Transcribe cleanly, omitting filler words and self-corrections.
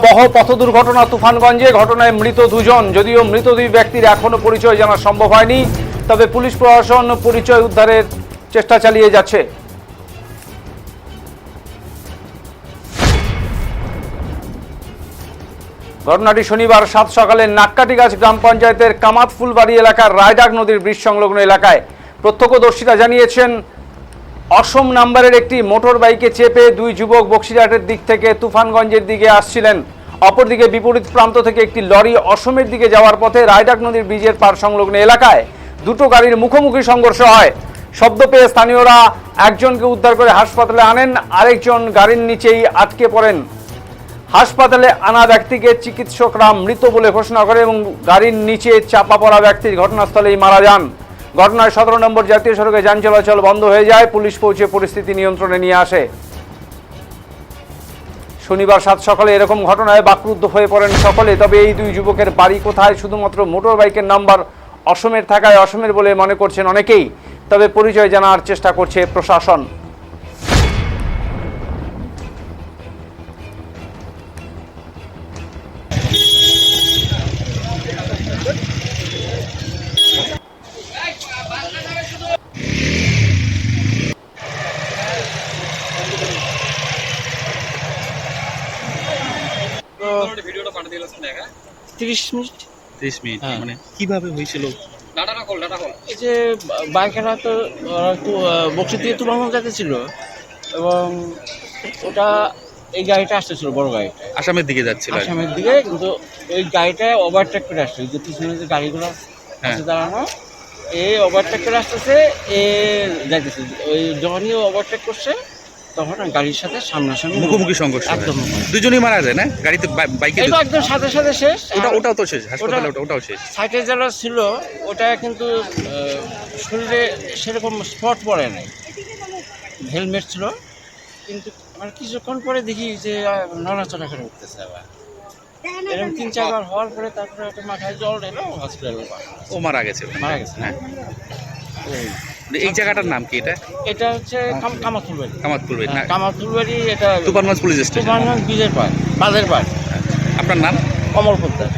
ভয়াবহ পথ দুর্ঘটনা তুফানগঞ্জে, ঘটনায় মৃত দুজন। যদিও মৃত দুই ব্যক্তির এখনো পরিচয় জানা সম্ভব হয়নি, তবে পুলিশ প্রশাসন পরিচয় উদ্ধারের চেষ্টা চালিয়ে যাচ্ছে। ঘটনাটি শনিবার সাত সকালে নাক্কাটিগাছ গ্রাম পঞ্চায়েতের কামাত ফুলবাড়ি এলাকার রায়ডাক নদীর ব্রিজ সংলগ্ন এলাকায়। প্রত্যক্ষদর্শীরা জানিয়েছেন, অসম নাম্বারের একটি মোটর বাইকে চেপে দুই যুবক বক্সিরহাটের দিক থেকে তুফানগঞ্জের দিকে আসছিলেন। অপরদিকে বিপরীত প্রান্ত থেকে একটি লরি অসমের দিকে যাওয়ার পথে রায়ডাক নদীর ব্রিজের পার সংলগ্ন এলাকায় দুটো গাড়ির মুখোমুখি সংঘর্ষ হয়। শব্দ পেয়ে স্থানীয়রা একজনকে উদ্ধার করে হাসপাতালে আনেন, আরেকজন গাড়ির নিচেই আটকে পড়েন। হাসপাতালে আনা ব্যক্তিকে চিকিৎসকরা মৃত বলে ঘোষণা করে এবং গাড়ির নিচে চাপা পড়া ব্যক্তির ঘটনাস্থলেই মারা যান। ঘটনায় 17 নম্বর জাতীয় সড়কে যান চলাচল বন্ধ হয়ে যায়। পুলিশ পৌঁছে পরিস্থিতি নিয়ন্ত্রণে নিয়ে আসে। শনিবার সাত সকালে এরকম ঘটনায় বাকরুদ্ধ হয়ে পড়েন সকলে। তবে এই দুই যুবকের বাড়ি কোথায়, শুধুমাত্র মোটর বাইকের নাম্বার অসমের থাকায় অসমের বলে মনে করছেন অনেকেই। তবে পরিচয় জানার চেষ্টা করছে প্রশাসন। ভিডিওটা পাঠিয়ে দিলাম দেখা 30 মিনিট 30 মিনিট হ্যাঁ। মানে কিভাবে হয়েছিল? এই যে বাইকেরা তো ওরা একটু বক্সি দিয়ে তুলনা যাচ্ছিল এবং ওটা এই গাড়িটা আসতেছিল, বড় গাড়িটা আসামের দিকে যাচ্ছিল আর কি। আসামের দিকে, কিন্তু ওই গাড়িটা ওভারটেক করে আসছে। যে পিছনে যে গাড়িগুলো আছে দাঁড়ানো, এই ওভারটেক করে আসতেছে, এ যাইতেছে। ওই যখনই ওভারটেক করছে তখন গাড়ির সাথে সামনাসামনি মুখোমুখি সংঘর্ষ হয়। একদম দুজনেই মারা যায় না গাড়িতে, বাইকে এটা একদম সাথে সাথে শেষ। ওটাও তো শেষ, হাসপাতালে ওটাও শেষ। সাইডে যারা ছিল ওটা কিন্তু শরীরে সেরকম স্পট পড়ে নাই, হেলমেট ছিল, কিন্তু মানে কিছুক্ষণ পরে দেখি যে নড়াচড়া করে উঠতেছে। আবার এরকম 3-4 বার হওয়ার পরে তারপরে একটা মাথায় জল এলো, হসপিটালে ও মারা গেছে। মারা গেছে। হ্যাঁ, এই জায়গাটার নাম কি? এটা হচ্ছে কামাতফুলবাড়ি। কামাতপুর না, কামাতফুলবাড়ি, এটা তুফানগঞ্জ পুলিশ স্টেশন। তুফানগঞ্জ ব্রিজের পার, বাঁধের পার। আপনার নাম? কমল পোদ্দার।